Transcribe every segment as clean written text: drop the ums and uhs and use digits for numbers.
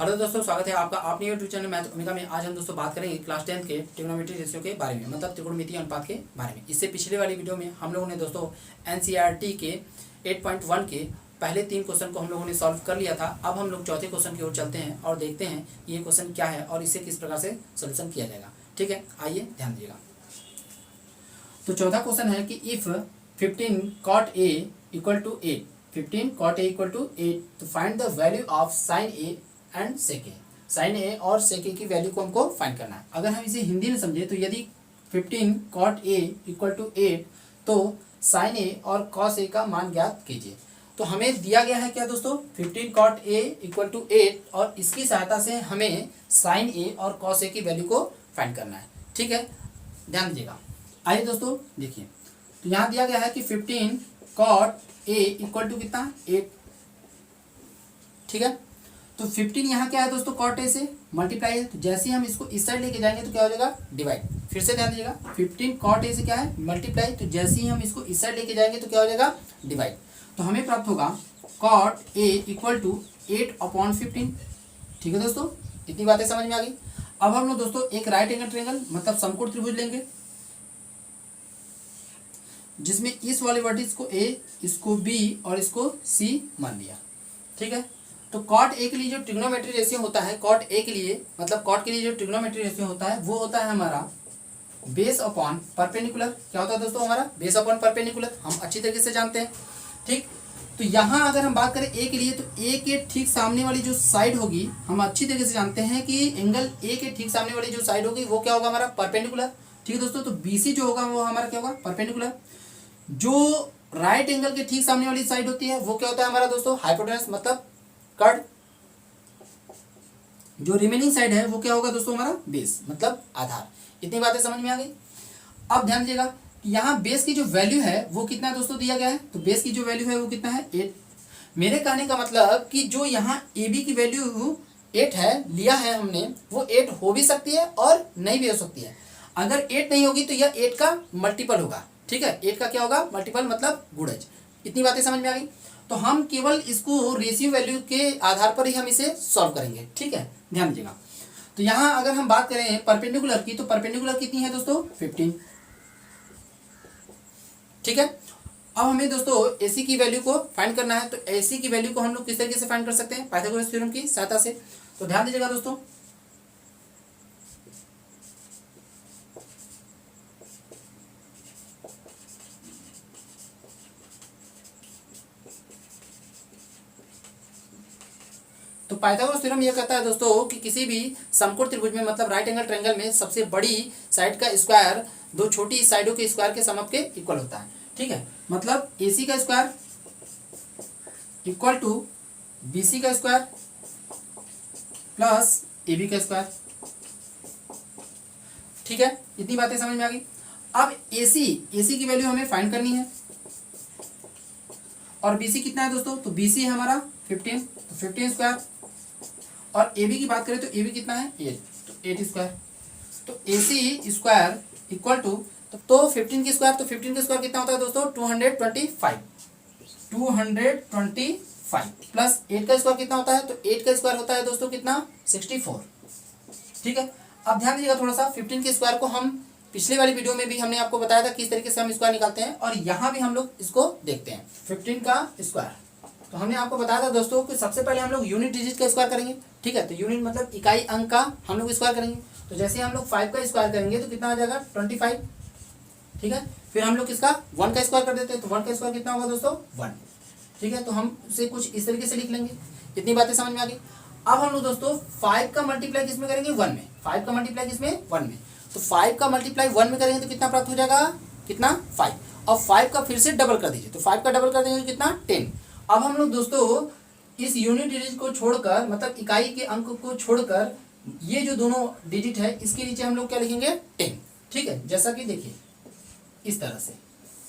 Hello दोस्तों, स्वागत है आपका अपने यूट्यूब चैनल मैथ ओमेगा में। आज हम दोस्तों बात करेंगे क्लास 10 के ट्रिग्नोमेट्री रेशियो के बारे में, मतलब त्रिकोणमितीय अनुपात के बारे में। इससे पिछले वाली वीडियो में हम लोगों ने दोस्तों एनसीईआरटी के 8.1 के पहले 3 क्वेश्चन को हम लोगों ने सॉल्व कर लिया था। अब हम लोग चौथे क्वेश्चन की ओर चलते हैं और देखते हैं ये क्वेश्चन क्या है और इसे किस प्रकार से सोल्यूशन किया जाएगा। ठीक है, आइए ध्यान दीजिएगा। तो चौथा क्वेश्चन है कि if 15 cot A equal to 8, 15 cot A equal to 8, तो find the value of sine A and sec A. Sine A और सेक ए की वैल्यू को हमको फाइंड करना है। अगर हम इसे हिंदी में समझे तो यदि 15 cot A इक्वल टू 8, तो साइन ए और कॉस ए का मान ज्ञात कीजिए। तो हमें दिया गया है क्या दोस्तों, 15 cot A इक्वल टू 8 और इसकी सहायता से हमें साइन ए और कॉस ए की वैल्यू को फाइंड करना है। ठीक है, ध्यान दीजिएगा। आइए दोस्तों देखिए, तो यहाँ दिया गया है कि 15 cot A इक्वल टू कितना 8। ठीक है, तो 15 यहाँ क्या है दोस्तों, cot A से मल्टीप्लाई है, तो जैसे ही हम इसको इस साइड लेके जाएंगे तो क्या हो जाएगा, डिवाइड। फिर से ध्यान दीजिएगा, 15 cot A से क्या है, मल्टीप्लाई, तो जैसे ही हम इसको इस साइड लेके जाएंगे तो क्या हो जाएगा, डिवाइड। तो हमें प्राप्त होगा cot A इक्वल टू 8/15। ठीक है दोस्तों, इतनी बातें समझ में आ गई। अब हम लोग दोस्तों एक राइट एंगल ट्रायंगल मतलब समकोण त्रिभुज लेंगे, जिसमें इस वाले वर्टिस को A, इसको B और इसको C मान लिया। ठीक है, तो cot A के लिए जो ट्रिग्नोमेट्री रेशियो होता है, cot A के लिए मतलब cot के लिए जो ट्रिग्नोमेट्री रेशियो होता है वो होता है हमारा बेस अपॉन परपेंडिकुलर। क्या होता है दोस्तों, हमारा बेस अपॉन परपेंडिकुलर, हम अच्छी तरीके से जानते हैं। ठीक, तो यहाँ अगर हम बात करें A के लिए, तो A के ठीक सामने वाली जो साइड होगी, हम अच्छी तरीके से जानते हैं कि एंगल A के ठीक सामने वाली जो साइड होगी वो क्या होगा, हमारा परपेंडिकुलर। ठीक है दोस्तों, तो BC जो होगा वो हमारा क्या होगा, परपेंडिकुलर। जो राइट एंगल के ठीक सामने वाली साइड होती है वो क्या होता है हमारा दोस्तों, हाइपोटेनस मतलब कर्ड। जो रिमेनिंग साइड है वो क्या होगा दोस्तों, हमारा बेस मतलब आधार। इतनी बातें समझ में आ गई। अब ध्यान दीजिएगा कि यहाँ बेस की जो वैल्यू है वो कितना है दोस्तों, दिया गया है। तो बेस की जो वैल्यू है वो कितना है, 8। मेरे कहने का मतलब कि जो यहाँ AB की वैल्यू 8 है, लिया है हमने, वो 8 हो भी सकती है और नहीं भी हो सकती है। अगर 8 नहीं होगी तो यह 8 का मल्टीपल होगा। ठीक है, 8 का क्या होगा, मल्टीपल मतलब गुणज। इतनी बातें समझ में आ गई। तो हम केवल इसको रेशियो वैल्यू के आधार पर ही हम इसे सॉल्व करेंगे। ठीक है, ध्यान दीजिएगा। तो यहाँ अगर हम बात करें परपेंडिकुलर की, तो परपेंडिकुलर कितनी है दोस्तों, 15। ठीक है, अब हमें दोस्तों AC की वैल्यू को फाइंड करना है। तो AC की वैल्यू को हम लोग किस तरीके से फाइंड कर सकते हैं, पाइथागोरस थ्योरम की सहायता से। तो ध्यान दीजिएगा दोस्तों, तो पाइथागोरस थ्योरम यह कहता है दोस्तों कि किसी भी समकोण त्रिभुज में मतलब राइट एंगल ट्रायंगल में सबसे बड़ी साइड का स्क्वायर दो छोटी साइडों के स्क्वायर के सम के इक्वल होता है। ठीक है, मतलब AC का स्क्वायर इक्वल टू BC का स्क्वायर प्लस AB का स्क्वायर। ठीक है, इतनी बातें समझ में आ गई। अब AC की वैल्यू हमें फाइंड करनी है और BC कितना है दोस्तों, तो BC है हमारा 15, तो 15 स्क्वायर। और AB की बात करें तो AB कितना है, 8, तो 8 स्क्वायर। तो AC स्क्वायर इक्वल टू, तो 15 की स्क्वायर, तो 15 का स्क्वायर कितना होता है दोस्तों, 225 प्लस 8 का स्क्वायर कितना होता है, तो 8 का स्क्वायर होता है दोस्तों कितना, 64। ठीक है, अब ध्यान दीजिएगा थोड़ा सा, 15 के स्क्वायर को हम पिछले वाली वीडियो में भी हमने आपको बताया था किस तरीके से हम स्क्वायर निकालते हैं, और यहाँ भी हम लोग इसको देखते हैं 15 का स्क्वायर। तो हमने आपको बताया था दोस्तों कि सबसे पहले हम लोग यूनिट डिजिट का स्क्वायर करेंगे। ठीक है, तो यूनिट मतलब इकाई अंक का हम लोग स्क्वायर करेंगे। तो जैसे हम लोग 5 का स्क्वायर करेंगे तो कितना आ जाएगा, 25। ठीक है, फिर हम लोग किसका 1 का स्क्वायर कर देते हैं, तो 1 का स्क्वायर कितना होगा दोस्तों, 1। ठीक है, तो हम उसे कुछ इस तरीके से लिख लेंगे। इतनी बातें समझ में आ गई। अब हम लोग दोस्तों 5 का मल्टीप्लाई किसमें करेंगे, 1 में। 5 का मल्टीप्लाई किसमें, 1 में। तो 5 का मल्टीप्लाई 1 में करेंगे तो कितना प्राप्त हो जाएगा, कितना, 5। अब 5 का फिर से डबल कर दीजिए, तो 5 का डबल कर देंगे तो कितना, 10। अब हम लोग दोस्तों इस यूनिट डिजिट को छोड़कर मतलब इकाई के अंक को छोड़कर ये जो दोनों डिजिट है इसके नीचे हम लोग क्या लिखेंगे, 10। ठीक है, जैसा कि देखिए इस तरह से।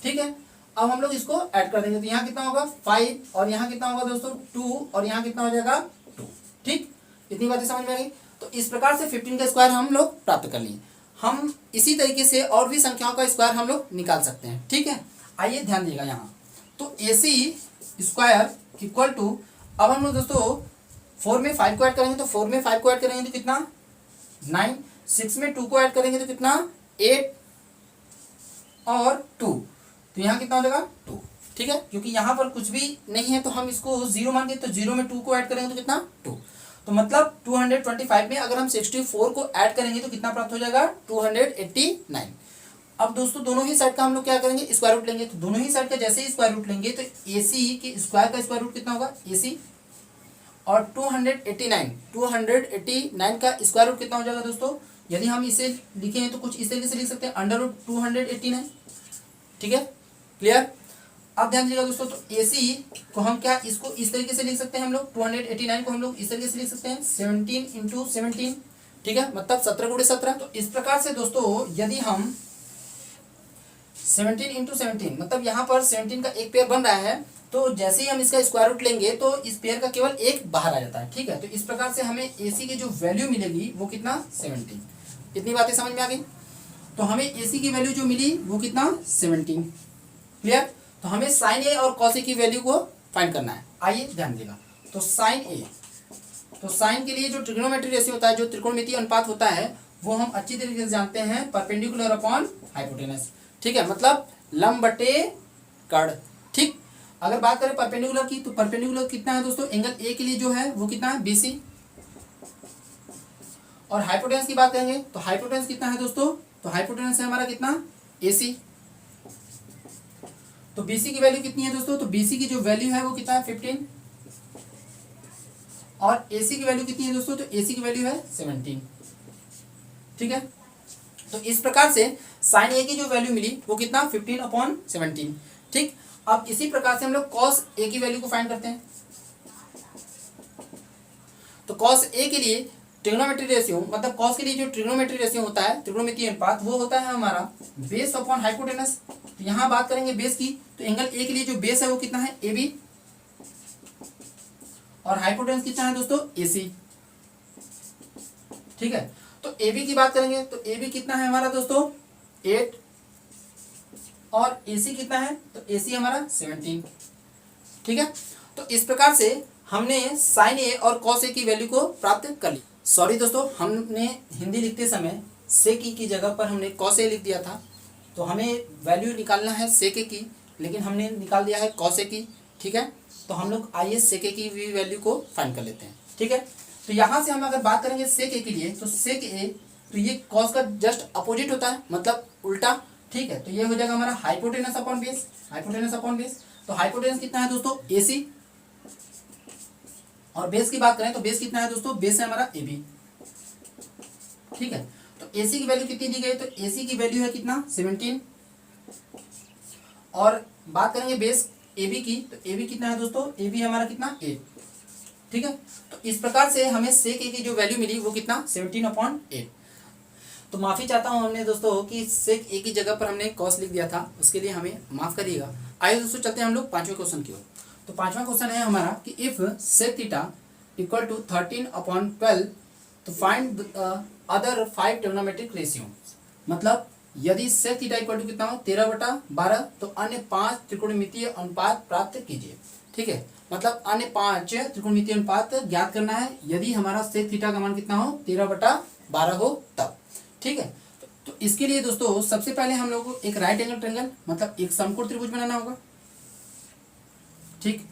ठीक है, अब हम लोग इसको ऐड कर देंगे तो यहाँ कितना होगा, 5, और यहाँ कितना होगा दोस्तों, 2, और यहाँ कितना हो जाएगा, 2। ठीक, इतनी बातें समझ में आ गई। तो इस प्रकार से 15 का स्क्वायर हम लोग प्राप्त कर लिए। हम इसी तरीके से और भी संख्याओं का स्क्वायर हम लोग निकाल सकते हैं। ठीक है, आइए ध्यान दीजिएगा यहाँ। तो AC स्क्वायर इक्वल टू, अब हम लोग दोस्तों 4 में 5 को ऐड करेंगे तो 4 में 5 को ऐड करेंगे तो कितना 9, 6 में 2 को ऐड करेंगे तो कितना 8 और 2, तो यहाँ कितना हो जाएगा 2। ठीक है, क्योंकि यहाँ पर कुछ भी नहीं है तो हम इसको 0 मान के, तो 0 में 2 को ऐड करेंगे तो कितना 2, तो मतलब 225 में अगर हम 64 को ऐड करेंगे तो कितना प्राप्त हो जाएगा 289। अब दोस्तों दोनों ही साइड का हम लोग क्या करेंगे स्क्वायर रूट लेंगे, तो दोनों ही साइड का जैसे ही स्क्वायर रूट लेंगे तो AC के स्क्वायर का स्क्वायर रूट कितना होगा AC, और 289 का स्क्वायर रूट कितना हो जाएगा दोस्तों, यदि हम इसे लिखें तो कुछ इस तरीके से लिख सकते हैं अंडर रूट 289। ठीक है, क्लियर। अब ध्यान दीजिएगा दोस्तों, तो AC को हम क्या इसको इस तरीके से लिख सकते हैं हम लोग, 289 को हम लोग इस तरीके से लिख सकते हैं 17 इंटू 17। ठीक है, मतलब 17 गुणे 17। तो इस प्रकार से दोस्तों यदि हम 17 इंटू 17 मतलब यहाँ पर 17 का एक पेयर बन रहा है, तो जैसे ही हम इसका स्क्वायर रूट लेंगे तो इस पेयर का केवल एक बाहर आ जाता है। ठीक है, तो इस प्रकार से हमें AC की जो वैल्यू मिलेगी वो कितना 17। इतनी बातें समझ में आ गई। तो हमें AC की वैल्यू जो मिली वो कितना 17। क्लियर। तो हमें साइन A और कॉस A की वैल्यू को फाइंड करना है। आइए ध्यान देगा, तो साइन A, तो साइन के लिए जो ट्रिग्नोमेट्री रेशियो होता है, जो त्रिकोणमितीय अनुपात होता है, वो हम अच्छी तरीके से जानते हैं परपेंडिकुलर अपॉन हाइपोटेनस। ठीक है, मतलब लंब बटे कर्ण। ठीक, अगर बात करें परपेंडिकुलर की, तो परपेंडिकुलर कितना है दोस्तों, एंगल A के लिए जो है वो कितना है BC, और हाइपोटेनस की बात करेंगे तो हाइपोटेनस कितना है दोस्तों, तो हाइपोटेनस है हमारा कितना AC। तो BC की वैल्यू कितनी है दोस्तों, तो BC की जो वैल्यू है वो कितना है 15, और AC की वैल्यू कितनी है दोस्तों, तो AC की वैल्यू है 17। ठीक है, तो इस प्रकार से साइन A की जो वैल्यू मिली वो कितना 15/17। ठीक, अब इसी प्रकार से हम लोग कॉस A की वैल्यू को फाइंड करते हैं। तो कॉस A के लिए ट्रिग्नोमेट्री रेशियो, मतलब कॉस के लिए जो ट्रिग्नोमेट्री रेशियो होता है, त्रिकोणमितीय अनुपात, वो होता है हमारा बेस अपॉन हाइपोटेनस। तो यहाँ बात करेंगे बेस की, तो एंगल A के लिए जो बेस है वो कितना है AB, और हाइपोटेनस कितना है दोस्तों AC। ठीक है, तो AB की बात करेंगे तो AB कितना है हमारा दोस्तों 8, और AC कितना है, तो AC हमारा 17। ठीक है, तो इस प्रकार से हमने साइन A और कॉस A की वैल्यू को प्राप्त कर ली। सॉरी दोस्तों, हमने हिंदी लिखते समय सेक A की जगह पर हमने कॉस A लिख दिया था, तो हमें वैल्यू निकालना है सेक A की, लेकिन हमने निकाल दिया है कॉस A की। ठीक है, तो हम लोग आइए सेक A की भी वैल्यू को फाइंड कर लेते हैं। ठीक है, तो यहाँ से हम अगर बात करेंगे सेक A के लिए, तो सेक A, तो ये कॉस का जस्ट अपोजिट होता है, मतलब उल्टा। ठीक है, तो ये हो जाएगा हमारा hypotenuse upon base, hypotenuse upon base. तो हाइपोटेनस कितना है दोस्तों AC, और बेस की बात करें तो बेस कितना है दोस्तों, बेस है हमारा AB। ठीक है, तो AC की वैल्यू कितनी दी गई, तो AC की वैल्यू है कितना 17, और बात करेंगे बेस AB की, तो AB कितना है दोस्तों, AB हमारा कितना 8। ठीक है, तो इस प्रकार से हमें सेक A की जो वैल्यू मिली वो कितना 17/8। तो माफ़ी चाहता हूँ हमने दोस्तों कि सेक A की जगह पर हमने कॉस लिख दिया था, उसके लिए हमें माफ़ करिएगा। आइए दोस्तों चलते हैं हम लोग पांचवें क्वेश्चन की ओर। तो पांचवा क्वेश्चन है हमारा कि if sec theta equal to 13/12 तो फाइंड अदर 5 ट्रिग्नोमेट्रिक रेशियो। मतलब यदि सेक थीटा इक्वल टू कितना हो 13/12 तो अन्य 5 त्रिकोणमितीय अनुपात प्राप्त कीजिए। ठीक है, मतलब अन्य 5 त्रिकोणमितीय अनुपात ज्ञात करना है यदि हमारा सेक थीटा का मान कितना हो 13/12 हो तब। ठीक है, तो इसके लिए दोस्तों सबसे पहले हम लोग को एक राइट एंगल ट्रायंगल, मतलब एक समकोण त्रिभुज बनाना होगा। ठीक,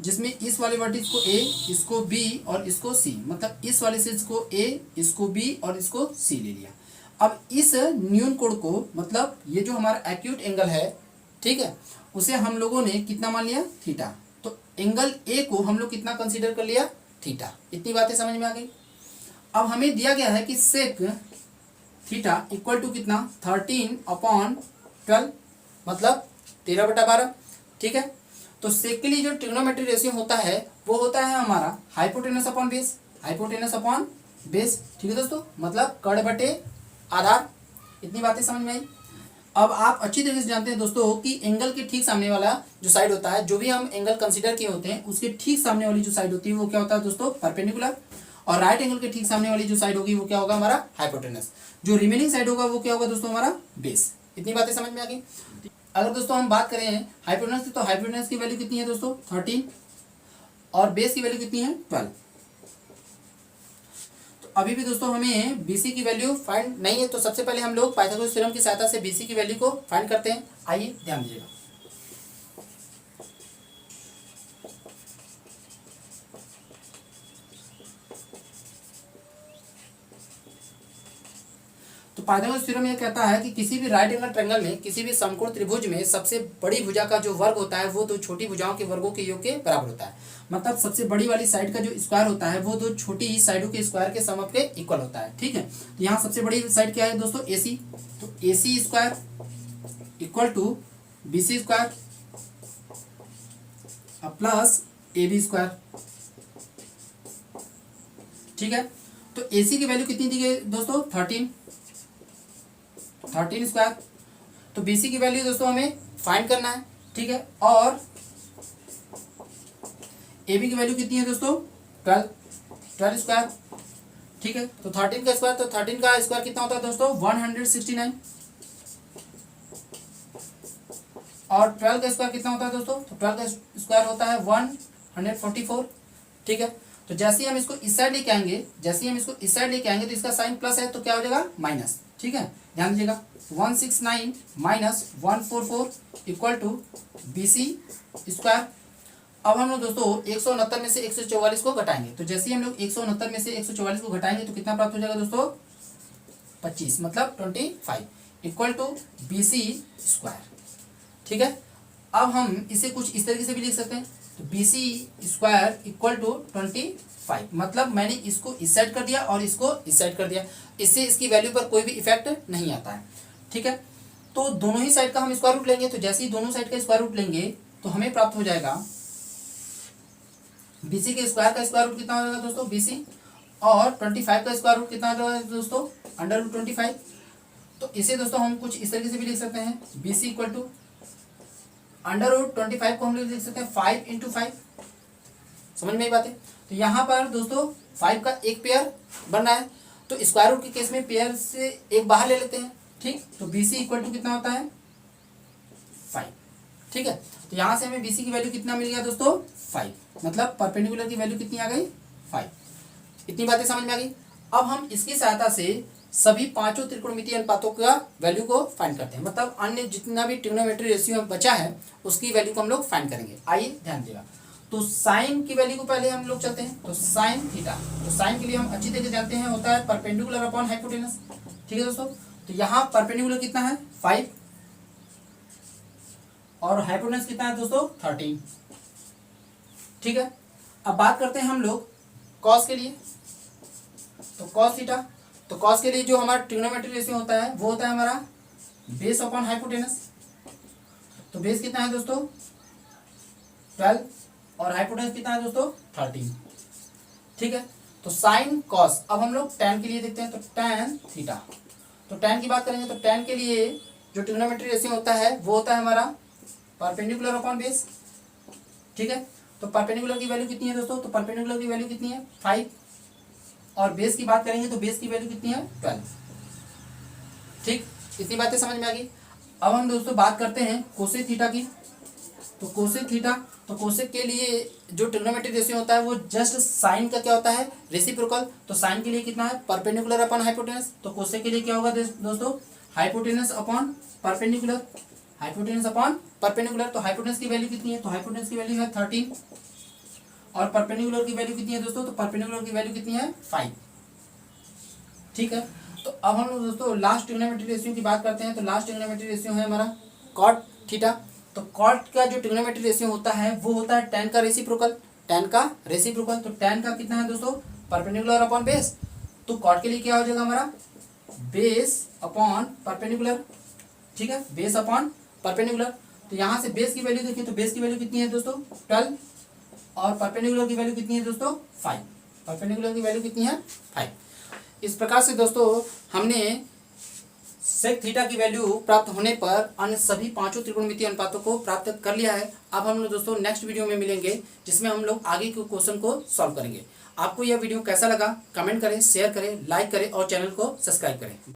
जिसमें इस वाले वर्टिस को A, इसको B और इसको C, मतलब इस वाले से इसको A, इसको B और इसको C ले लिया। अब इस न्यून कोण को, मतलब ये जो हमारा एक्यूट एंगल है, ठीक है, उसे हम लोगों ने कितना मान लिया थीटा। तो एंगल A को हम लोग कितना कंसीडर कर लिया थीटा। इतनी बातें समझ में आ गई। अब हमें दिया गया है कि सेक थीटा इक्वल टू कितना 13/12, मतलब 13/12। ठीक है, तो सेक के लिए जो ट्रिग्नोमेट्री रेशियो होता है वो होता है हमारा hypotenuse upon base, hypotenuse upon base. ठीक है दोस्तों, मतलब कर्ण बटे आधार। इतनी बातें समझ में आई। अब आप अच्छी तरीके से जानते हैं दोस्तों कि एंगल के ठीक सामने वाला जो साइड होता है, जो भी हम एंगल कंसीडर किए होते हैं उसके ठीक सामने वाली जो साइड होती है वो क्या होता है दोस्तों परपेंडिकुलर, और राइट एंगल के ठीक सामने वाली जो साइड होगी वो क्या होगा हमारा हाइपोटेनस। जो रिमेनिंग साइड होगा वो क्या होगा दोस्तों हमारा बेस। इतनी बातें समझ में आ गई। अगर दोस्तों हम बात करें हाइपोटेनस की, तो हाइपोटेनस की वैल्यू कितनी है दोस्तों 13, और बेस की वैल्यू कितनी है 12। अभी भी दोस्तों हमें BC की वैल्यू फाइंड नहीं है, तो सबसे पहले हम लोग पाइथागोरस थ्योरम की सहायता से BC की वैल्यू को फाइंड करते हैं। आइए ध्यान दीजिएगा। तो पाइथागोरस थ्योरम यह कहता है कि किसी भी राइट एंगल ट्रायंगल में, किसी भी समकोण त्रिभुज में सबसे बड़ी भुजा का जो वर्ग होता है वो दो छोटी भुजाओं के वर्गों के योग के बराबर होता है। मतलब सबसे बड़ी वाली साइड का जो स्क्वायर होता है वो दो छोटी ही साइडों के स्क्वायर के सम के इक्वल होता है। ठीक है, तो यहाँ सबसे बड़ी साइड क्या है दोस्तों? AC। तो AC square equal to BC square plus AB square. ठीक है, तो AC की वैल्यू कितनी दी गई दोस्तों? 13 स्क्वायर। तो BC की वैल्यू दोस्तों हमें फाइंड करना है। ठीक है, और AB की वैल्यू कितनी है दोस्तों? 12 स्क्वायर। ठीक है, तो 13 का स्क्वायर, तो 13 का स्क्वायर कितना होता है दोस्तों? 169। और 12 का स्क्वायर कितना होता है दोस्तों? तो 12 का स्क्वायर होता है 144। ठीक है, तो जैसे ही हम इसको इस साइड लेके आएंगे, तो इसका साइन प्लस है तो क्या हो जाएगा? माइनस। ठीक है, ध्यान दीजिएगा। 169 minus 144 equal to BC square. अब हम लोग दोस्तों 169 में से 144 को घटाएंगे, तो जैसे ही हम लोग 169 में से 144 को घटाएंगे तो कितना प्राप्त हो जाएगा दोस्तों? 25, मतलब 25 इक्वल टू BC स्क्वायर। ठीक है, अब हम इसे कुछ इस तरीके से भी लिख सकते हैं, तो BC स्क्वायर इक्वल टू 25, मतलब मैंने इसको इस साइड कर दिया और इसको इस साइड कर दिया, इससे इसकी वैल्यू पर कोई भी इफेक्ट नहीं आता है। ठीक है, तो दोनों ही साइड का हम स्क्वायर रूट लेंगे, तो जैसे ही दोनों साइड का स्क्वायर रूट लेंगे तो हमें प्राप्त हो जाएगा BC के स्क्वायर का स्क्वायर रूट कितना हो जाएगा दोस्तों? BC, और 25 का स्क्वायर रूट कितना हो जाएगा दोस्तों? Under root 25। तो इसे दोस्तों हम कुछ इस तरीके से भी लिख सकते हैं, BC equal to under root 25 को हम लोग लिख सकते हैं 5 × 5। समझ में आई बात है? तो यहाँ पर दोस्तों 5 का एक पेयर बन रहा है, तो स्क्वायर रूट के केस में पेयर से एक बाहर ले लेते हैं। ठीक, तो BC इक्वल टू कितना होता है? 5। ठीक है, तो यहाँ से हमें BC की वैल्यू कितना मिल गया दोस्तों? 5, मतलब परपेंडिकुलर की वैल्यू कितनी आ गई? 5। इतनी बातें समझ में आ गई। अब हम इसकी सहायता से सभी पांचों त्रिकोणमितीय अनुपातों का वैल्यू को फाइंड करते हैं, मतलब अन्य जितना भी ट्रिग्नोमेट्री रेशियो बचा है उसकी वैल्यू को हम लोग फाइंड करेंगे। आइए ध्यान दीजिएगा। तो साइन की वैल्यू को पहले हम लोग चलते हैं, तो साइन थीटा, तो साइन के लिए हम अच्छी तरीके जानते हैं होता है परपेंडिकुलर अपॉन हाइपोटेनस। ठीक है दोस्तों, तो यहाँ परपेंडिकुलर कितना है? 5, और हाइपोटेनस कितना है दोस्तों? 13। ठीक है, अब बात करते हैं हम लोग कॉस के लिए, तो कॉस थीटा, तो कॉस के लिए जो हमारा ट्रिग्नोमेट्री रेशियो होता है वो होता है हमारा बेस अपॉन हाइपोटेनस। तो बेस कितना है दोस्तों? 12, और हाइपोटेनस कितना है दोस्तों? 13। ठीक है, तो साइन कॉस। अब हम लोग टैन के लिए देखते हैं, तो टैन थीटा, तो टैन की बात करेंगे तो टैन के लिए जो ट्रिग्नोमेट्री रेशियो होता है वो होता है हमारा परपेंडिकुलर अपॉन बेस। ठीक है, तो परपेंडिकुलर की वैल्यू कितनी है दोस्तों? तो परपेंडिकुलर की वैल्यू कितनी है? 5, और बेस की बात करेंगे तो बेस की वैल्यू कितनी है? 12। ठीक, इतनी बातें समझ में आ गई। अब हम दोस्तों बात करते हैं कोसेक थीटा की, तो कोसेक थीटा, तो कोसेक के लिए जो ट्रिग्नोमेट्री रेशियो होता है वो जस्ट साइन का क्या होता है? रेसिप्रोकल। तो साइन के लिए कितना है? Perpendicular upon hypotenuse. तो कोसेक के लिए क्या होगा दोस्तों? Hypotenuse upon perpendicular, hypotenuse upon perpendicular. तो हाइपोटेनस की वैल्यू कितनी है? तो हाइपोटेनस की वैल्यू है 13, और परपेंडिकुलर की वैल्यू कितनी है दोस्तों? तो परपेंडिकुलर की वैल्यू कितनी है? 5। ठीक है, तो अब हम लोग दोस्तों लास्ट ट्रिग्नोमेट्री रेशियो की बात करते हैं, तो लास्ट ट्रिग्नोमेट्री रेशियो है हमारा कॉट थीटा। तो कॉट का जो ट्रिग्नोमेट्री रेशियो होता है वो होता है टैन का रेसिप्रोकल, टैन का रेसिप्रोकल। तो टैन का कितना है दोस्तों? Perpendicular upon base. तो कॉट के लिए क्या हो जाएगा हमारा? Base upon perpendicular. ठीक है, बेस अपॉन परपेंडिकुलर। तो यहाँ से बेस की वैल्यू देखिए, तो बेस की वैल्यू कितनी है दोस्तों? 12, और परपेंडिकुलर की वैल्यू कितनी है दोस्तों? 5। परपेंडिकुलर की वैल्यू कितनी है? 5। इस प्रकार से दोस्तों हमने सेक थीटा की वैल्यू प्राप्त होने पर अन्य सभी पांचों त्रिकोणमितीय अनुपातों को प्राप्त कर लिया है। अब हम लोग दोस्तों नेक्स्ट वीडियो में मिलेंगे जिसमें हम लोग आगे के क्वेश्चन को सॉल्व करेंगे। आपको यह वीडियो कैसा लगा कमेंट करें, शेयर करें, लाइक करें और चैनल को सब्सक्राइब करें।